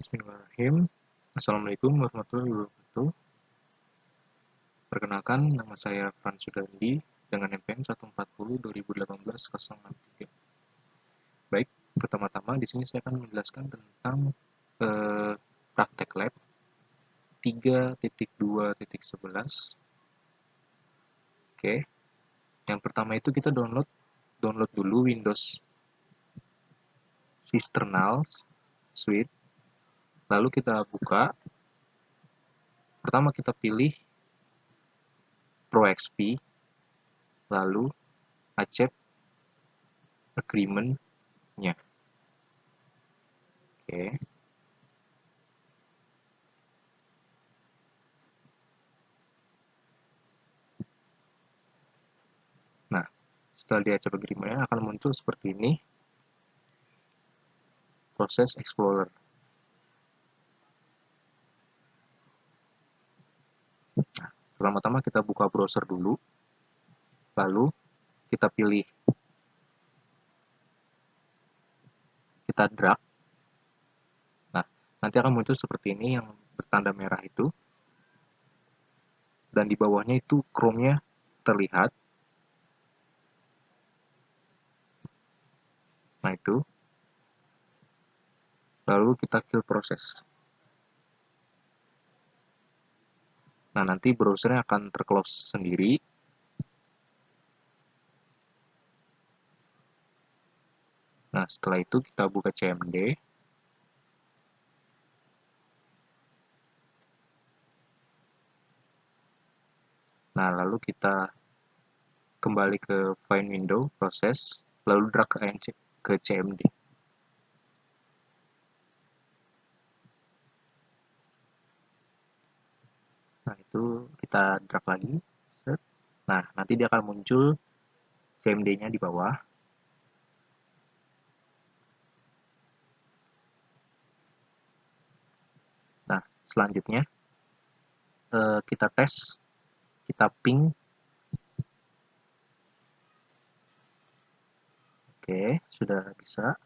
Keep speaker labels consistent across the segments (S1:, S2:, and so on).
S1: Bismillahirrahmanirrahim. Assalamualaikum warahmatullahi wabarakatuh. Perkenalkan, nama saya Frans Sudandi dengan NPM 140-2018-063. Baik, pertama-tama di sini saya akan menjelaskan tentang praktek lab 3.2.11. Oke, yang pertama itu kita download dulu Windows Sisternal Suite. Lalu kita buka. Pertama kita pilih Pro XP, lalu accept agreement-nya. Oke. Nah, setelah di accept agreement-nya akan muncul seperti ini, proses Explorer. Nah, pertama-tama kita buka browser dulu, lalu kita pilih, kita drag. Nah, nanti akan muncul seperti ini yang bertanda merah itu, dan di bawahnya itu Chrome-nya terlihat. Nah, itu. Lalu kita kill proses. Nah, nanti browsernya akan terclose sendiri. Nah, setelah itu kita buka CMD. Nah, lalu kita kembali ke Find Window, proses, lalu drag ke CMD. Nah, itu kita drag lagi. Nah, nanti dia akan muncul CMD-nya di bawah. Nah, selanjutnya kita tes, kita ping. Oke, sudah bisa.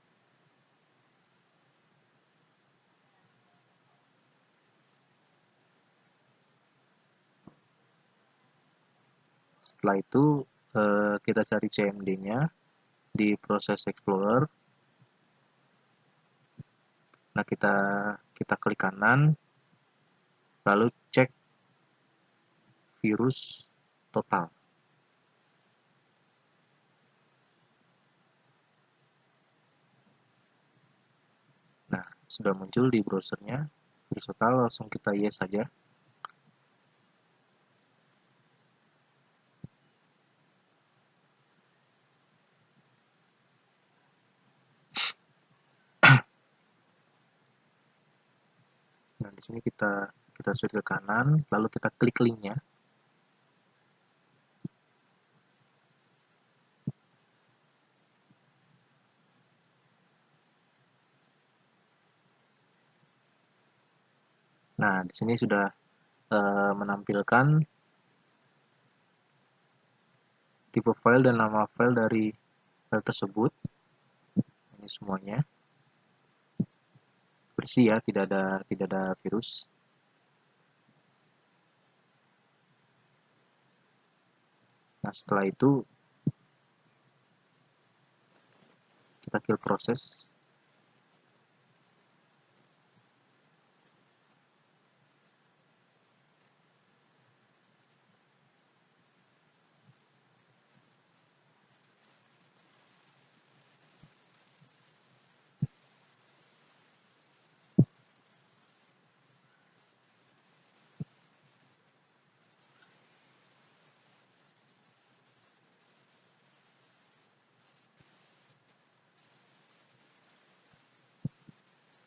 S1: Setelah itu kita cari CMD-nya di proses Explorer. Nah, kita klik kanan, lalu cek virus total. Nah, sudah muncul di browsernya virus total, langsung kita yes saja. Nah, di sini kita swipe ke kanan, lalu kita klik linknya. Nah, di sini sudah menampilkan tipe file dan nama file dari file tersebut. Ini semuanya bersih ya, tidak ada virus. Nah, setelah itu kita kill proses.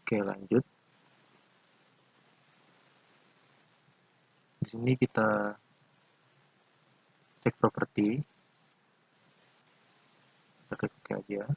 S1: Oke, lanjut. Di sini kita cek properti. Kita klik OK aja.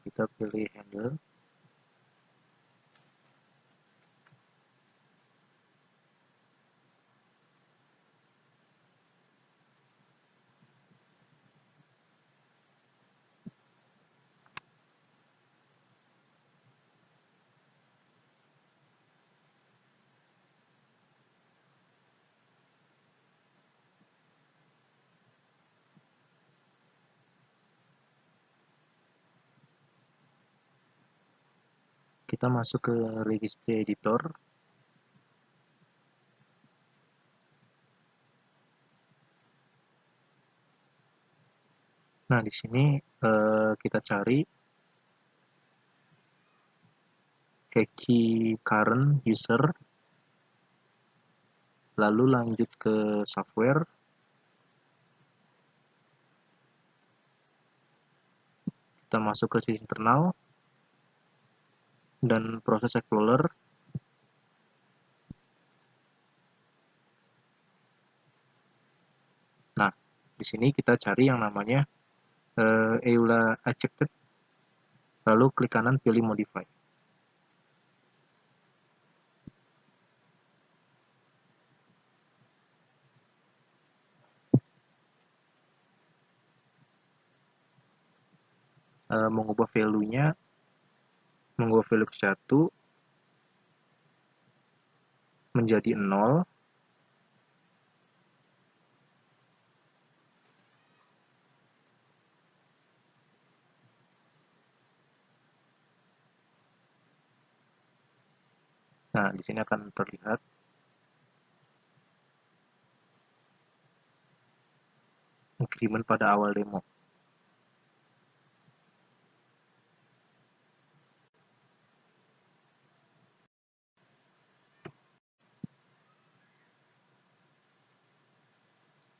S1: kita pilih handle. Kita masuk ke registry editor. Nah, di sini kita cari key current user, lalu lanjut ke software, kita masuk ke sisi internal, dan proses explorer. Nah, di sini kita cari yang namanya EULA accepted, lalu klik kanan pilih modify. Mengubah value-nya, mengubah value ke 1 menjadi 0. Nah, di sini akan terlihat increment pada awal demo.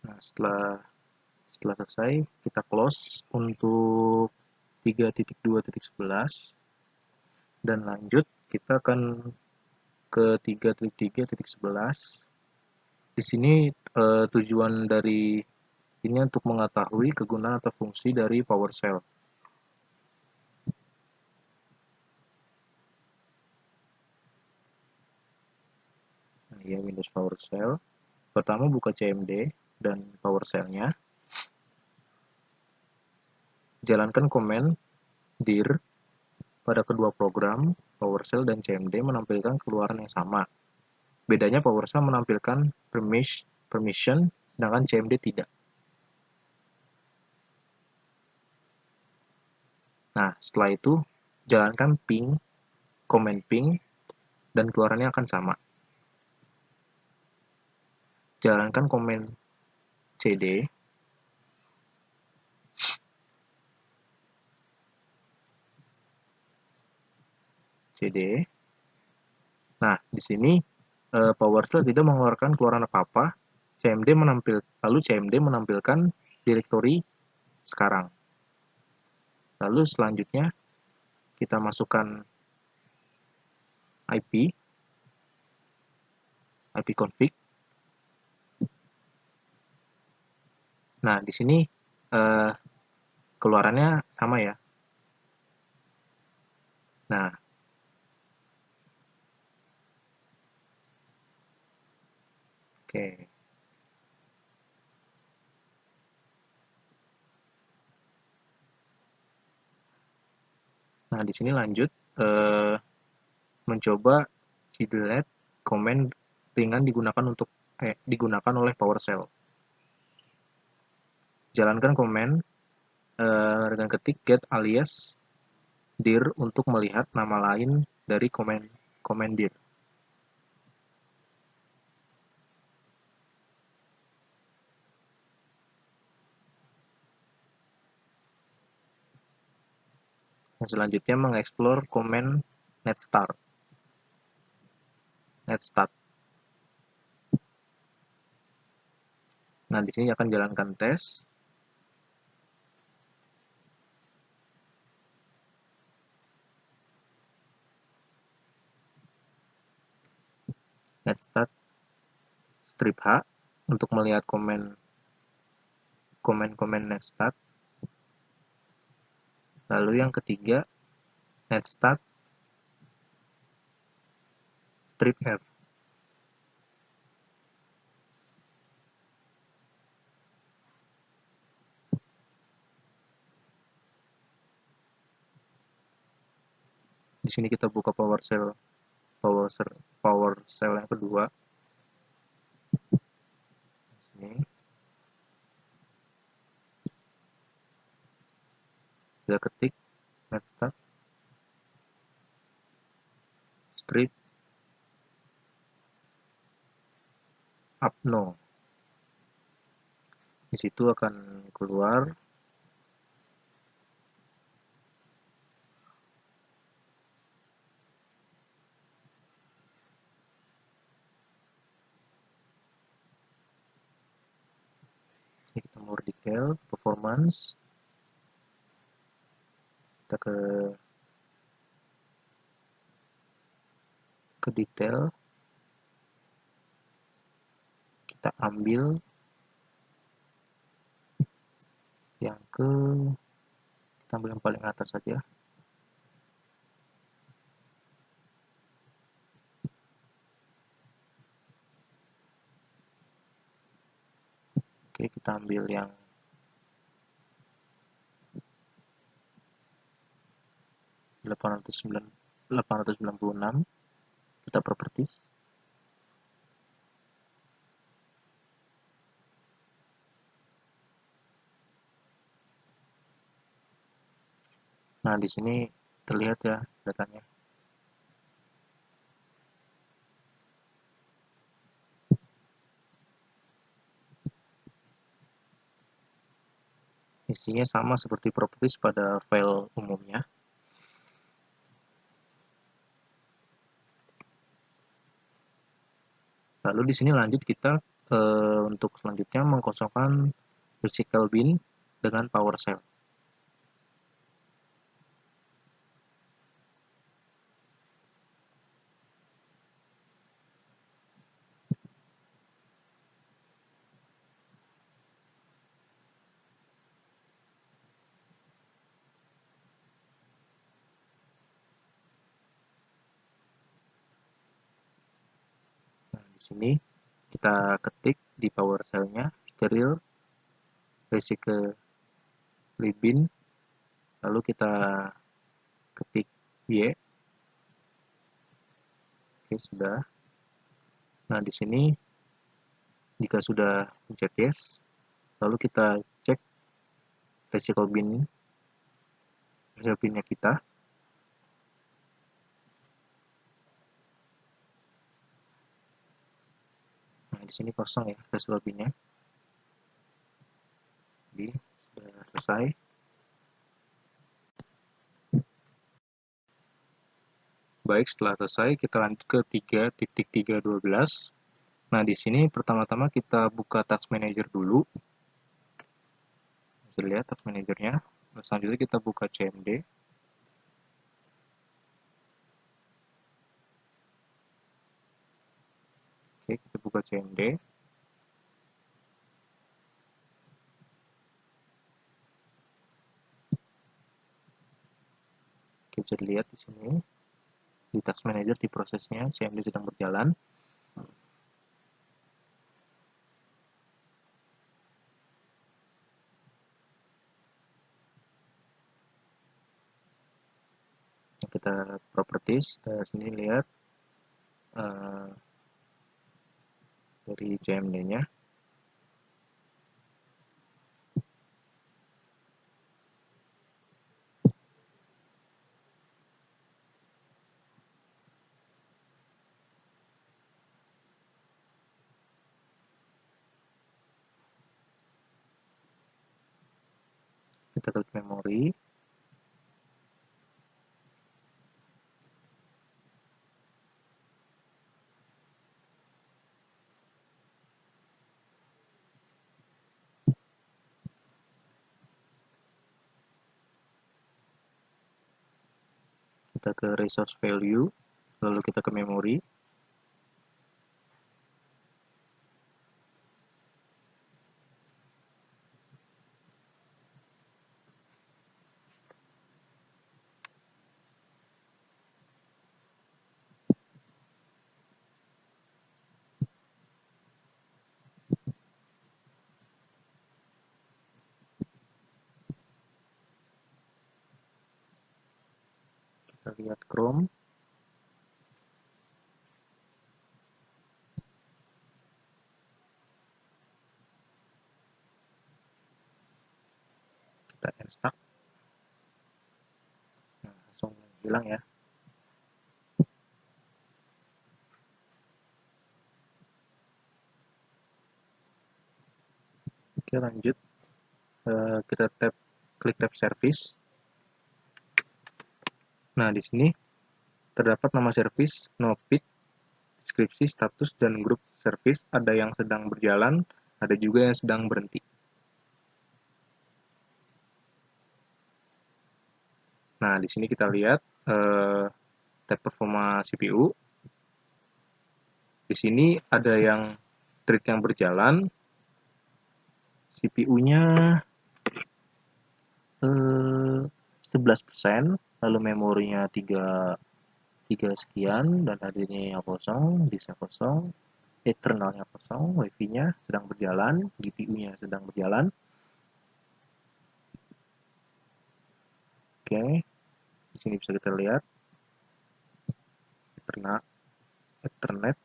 S1: Nah, setelah selesai, kita close untuk 3.2.11 dan lanjut. Kita akan ke 3.3.11. Di sini tujuan dari ini untuk mengetahui kegunaan atau fungsi dari PowerShell. Nah, ya, Windows PowerShell. Pertama buka CMD dan PowerShell-nya. Jalankan command dir pada kedua program, PowerShell dan CMD menampilkan keluaran yang sama. Bedanya PowerShell menampilkan permission, sedangkan CMD tidak. Nah, setelah itu, jalankan ping, command ping, dan keluarannya akan sama. Jalankan command cd, cd. Nah, di sini PowerShell tidak mengeluarkan keluaran apa-apa. Lalu CMD menampilkan direktori sekarang. Lalu selanjutnya kita masukkan IP config. Nah, di sini keluarannya sama ya. Nah, oke. Nah, di sini lanjut mencoba delete command ringan digunakan oleh PowerShell. Jalankan command dengan ketik get alias dir untuk melihat nama lain dari command dir. Nah, selanjutnya mengeksplor command netstart. Nah, di sini akan jalankan tes. Netstart strip H untuk melihat komen netstart. Lalu yang ketiga, net stack, strip F. Di sini kita buka PowerShell yang kedua. Ini kita ketik net stack, strip upno. Di situ akan keluar ini, kita more detail, performance, kita ke detail, kita ambil yang kita ambil yang paling atas saja. Oke, kita ambil yang 896, kita properties. Nah, di sini terlihat ya datanya. Isinya sama seperti properties pada file umumnya. Lalu di sini lanjut kita untuk selanjutnya mengkosongkan physical bin dengan PowerShell. Nah, di sini kita ketik di PowerShell-nya steril physical bin, lalu kita ketik Y. Oke, sudah. Nah, di sini jika sudah cek yes, lalu kita cek physical bin-nya kita. Nah, di sini kosong ya physical bin-nya. Jadi, sudah selesai. Baik, setelah selesai kita lanjut ke 3.3.12. Nah, di sini pertama-tama kita buka Task Manager dulu. Bisa lihat Task Manager-nya. Selanjutnya kita buka CMD. Oke, kita buka CMD. Oke, bisa dilihat di sini. Di Task Manager di prosesnya, CMD sedang berjalan. Kita properties, sini lihat dari CMD-nya. Kita klik memori. Kita ke resource value, lalu kita ke memori. Kita lihat Chrome. Kita install. Nah, langsung hilang ya. Oke, lanjut. Kita klik tab service. Nah, di sini terdapat nama service, nopit, deskripsi, status, dan grup service. Ada yang sedang berjalan, ada juga yang sedang berhenti. Nah, di sini kita lihat tab performa CPU. Di sini ada yang thread yang berjalan, CPU-nya 11%, lalu memorinya 3 sekian, dan hadirnya kosong, disknya kosong, eternalnya kosong, wifi-nya sedang berjalan, GPU-nya sedang berjalan. Oke, di sini bisa kita lihat Ethernet.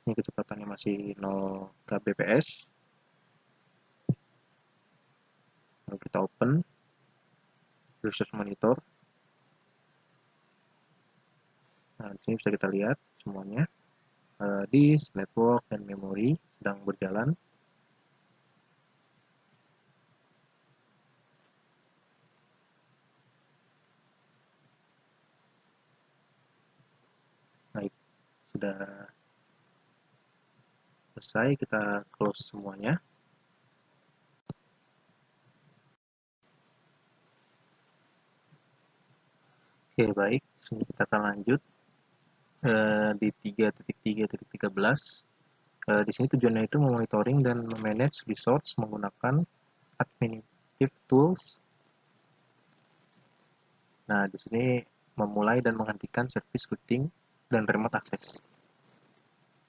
S1: Ini kecepatannya masih 0 kbps. Lalu kita open resource monitor. Nah, di sini bisa kita lihat semuanya. Disk, network, dan memori sedang berjalan. Nah, sudah selesai, kita close semuanya. Oke, baik. Sini kita akan lanjut di 3.3.13. Di sini tujuannya itu memonitoring dan memanage resource menggunakan administrative tools. Nah, di sini memulai dan menghentikan service routing dan remote access.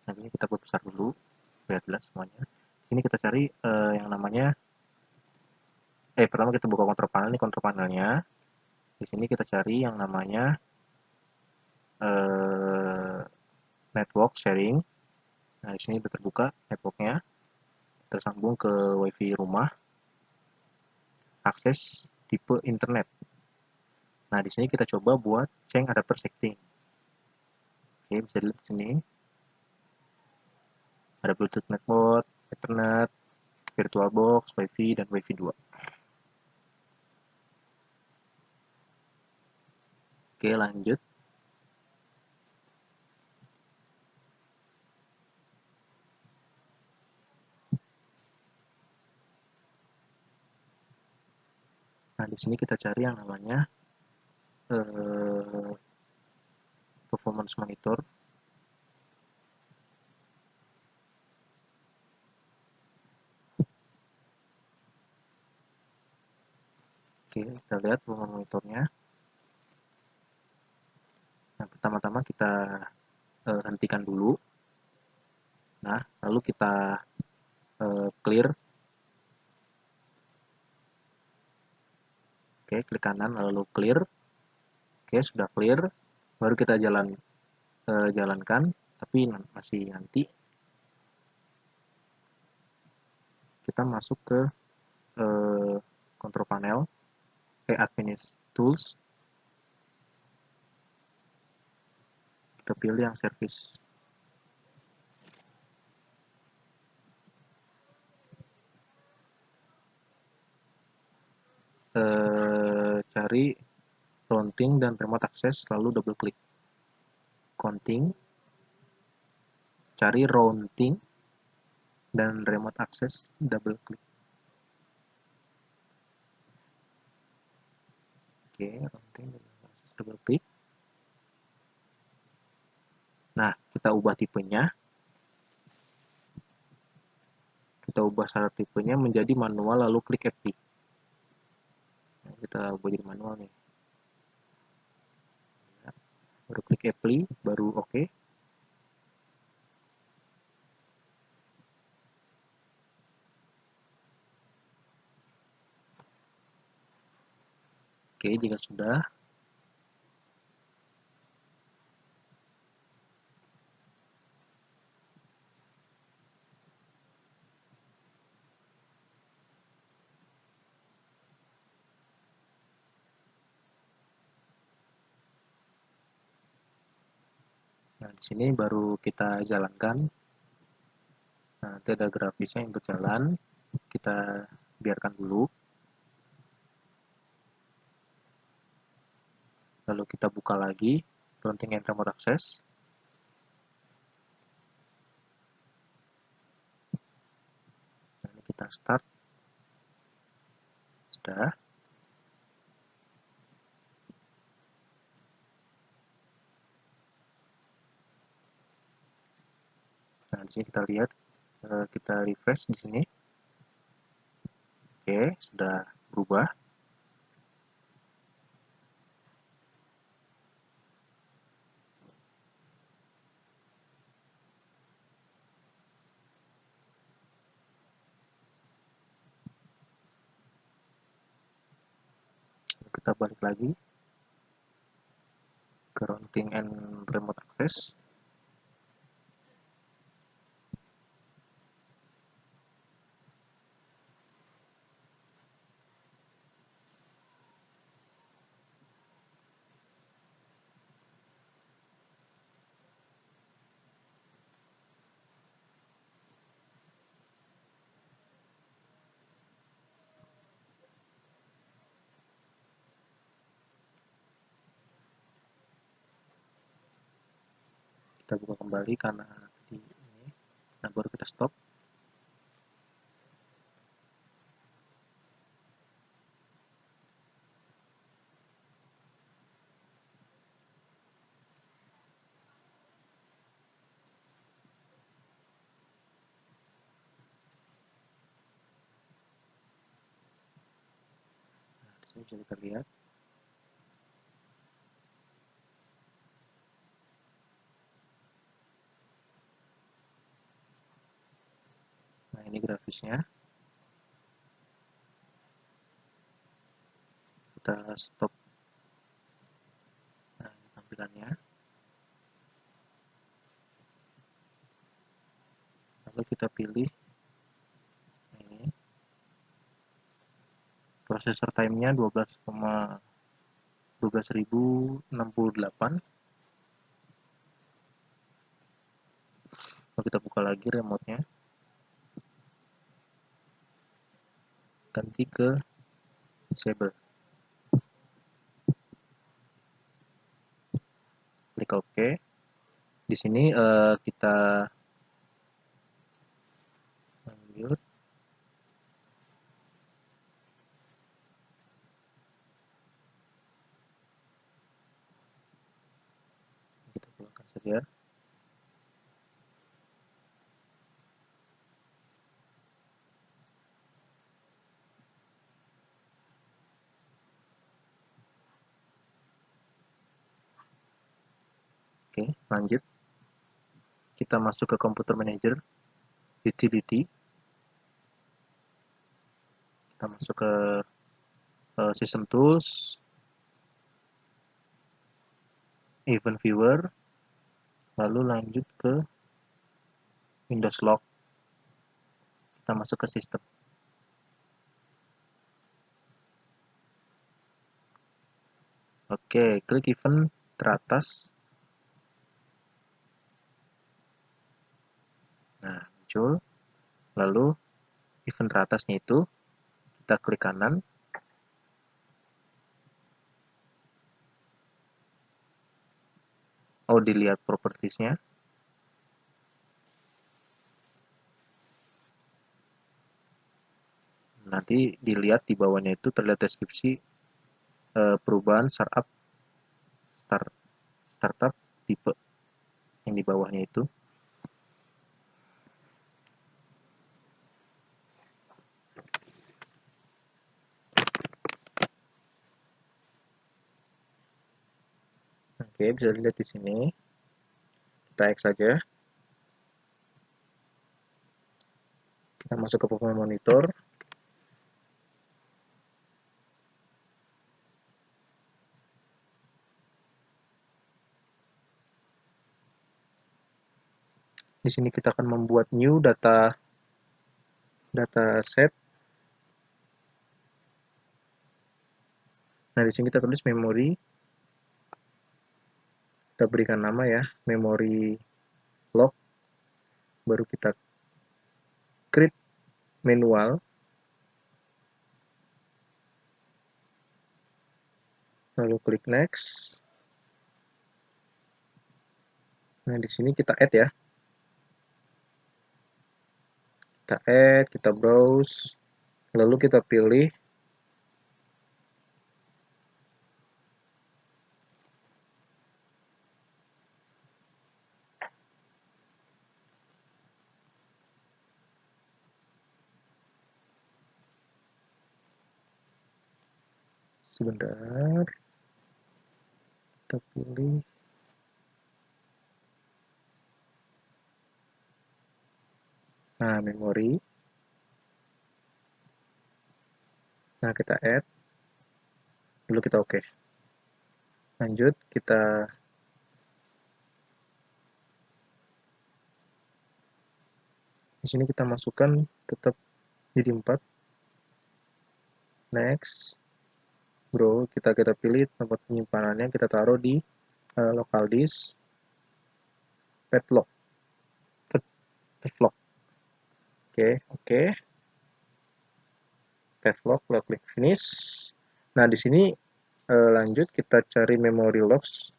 S1: Nah, ini kita besar dulu biar jelas semuanya. Di sini kita cari yang namanya pertama kita buka control panel. Ini control panelnya. Di sini kita cari yang namanya network sharing. Nah, di sini sudah terbuka networknya, tersambung ke wifi rumah, akses tipe internet. Nah, di sini kita coba buat change adapter setting. Oke, bisa dilihat di sini. Ada Bluetooth network, Ethernet, VirtualBox, Wi-Fi, dan Wi-Fi 2. Oke, lanjut. Nah, di sini kita cari yang namanya performance monitor. Oke, kita lihat performance monitornya. Nah, pertama-tama kita hentikan dulu. Nah, lalu kita clear. Oke, klik kanan lalu clear. Oke, sudah clear. Baru kita jalankan, tapi masih nanti kita masuk ke control panel, Administrative Tools. Kita pilih yang service. Cari routing dan remote access, lalu double klik. Counting, cari routing dan remote access, double klik. Oke, routing dan remote access, double klik. Nah, kita ubah tipenya. Kita ubah syarat tipenya menjadi manual, lalu klik apply. Nah, kita ubah jadi manual nih. Baru klik apply, baru oke. Oke, jika sudah, nah di sini baru kita jalankan. Nah, nanti ada grafisnya yang berjalan, kita biarkan dulu. Lalu kita buka lagi fronting and remote access. Nah, ini kita start. Sudah. Nah, di sini kita lihat, kita refresh di sini. Oke, sudah berubah. Kita balik lagi ke routing and remote access. Kita buka kembali karena di ini. Nah, baru kita stop. Nah, di sini bisa kita lihat. Nah, ini grafisnya. Kita stop. Nah, ini tampilannya. Lalu kita pilih ini. Processor time-nya 12.068. Lalu kita buka lagi remote-nya. Ganti ke disable. Klik OK. Di sini kita lanjut. Kita keluarkan saja. Oke, lanjut. Kita masuk ke Computer Manager, Utility. Kita masuk ke System Tools, Event Viewer, lalu lanjut ke Windows Log. Kita masuk ke Sistem. Oke, klik event teratas. Nah, muncul. Lalu event teratasnya itu kita klik kanan. Oh, dilihat propertiesnya. Nanti dilihat di bawahnya itu terlihat deskripsi perubahan startup tipe yang di bawahnya itu. Oke, bisa dilihat di sini. Kita X saja. Kita masuk ke performance monitor. sini kita akan membuat new data set. Nah, di sini kita tulis memori. Kita berikan nama ya, memory log. Baru kita create manual. Lalu klik next. Nah, di sini kita add ya. Kita add, kita browse. Lalu kita pilih sebentar. Kita pilih memori. Nah, kita add. Lalu kita oke. Lanjut, kita di sini kita masukkan tetap jadi 4. Next. Bro, kita pilih tempat penyimpanannya, kita taruh di local disk padlock. Oke. Padlock, lalu klik finish. Nah, di sini lanjut kita cari memory logs.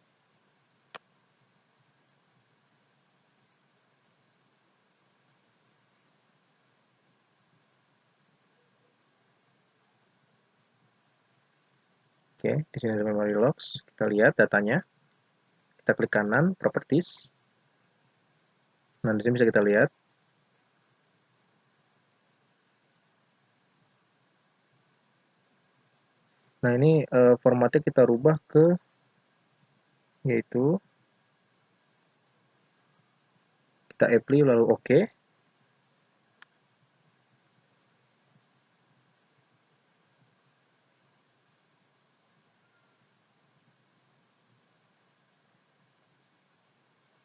S1: Oke, di sini ada memory logs. Kita lihat datanya. Kita klik kanan, properties. Nah, di sini bisa kita lihat. Nah, ini formatnya kita rubah ke yaitu kita apply lalu oke.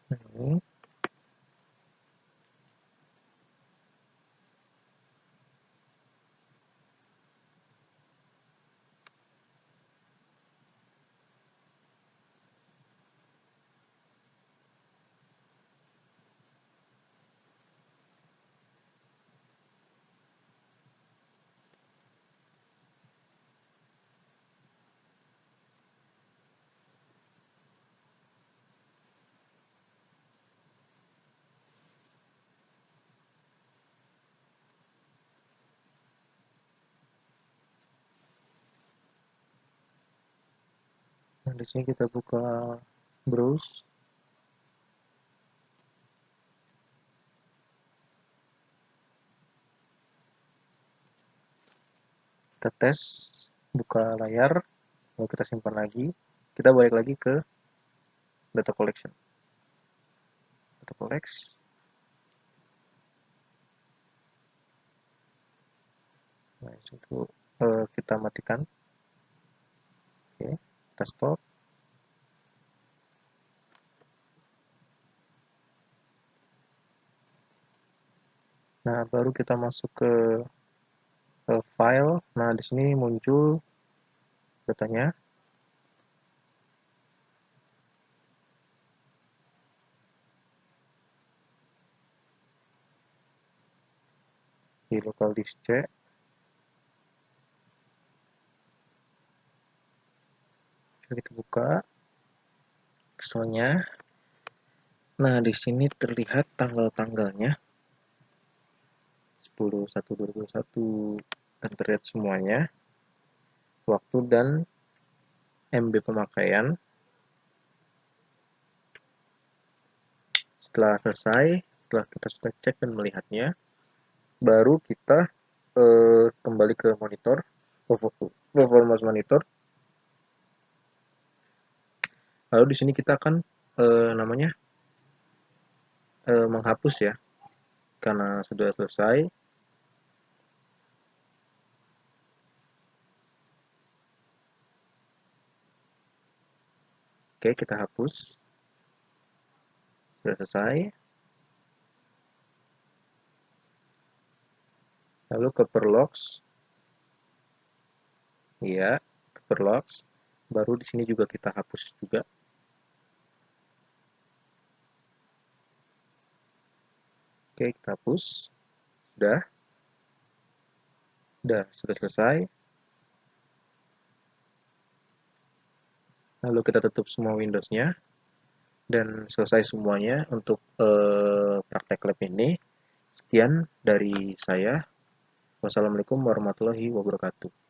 S1: Nah, ini Nah, di sini kita buka browse. Kita tes, buka layar, lalu kita simpan lagi. Kita balik lagi ke data collection. Data collect. Nah, itu kita matikan. Oke, kita stop. Nah, baru kita masuk ke file. Nah, di sini muncul datanya. Di local disk C. Kita buka Excelnya. Nah, di sini terlihat tanggal-tanggalnya 10/1/2021 dan terlihat semuanya, waktu dan MB pemakaian. Setelah selesai, setelah kita sudah cek dan melihatnya, baru kita kembali ke monitor, performance monitor. Lalu di sini kita akan namanya menghapus ya, karena sudah selesai. Oke, kita hapus. Sudah selesai. lalu ke Perlocks, ya, ke Perlocks, baru di sini juga kita hapus juga. Oke, kita hapus, sudah selesai. Lalu kita tutup semua Windows-nya, dan selesai semuanya untuk praktek lab ini. Sekian dari saya. Wassalamualaikum warahmatullahi wabarakatuh.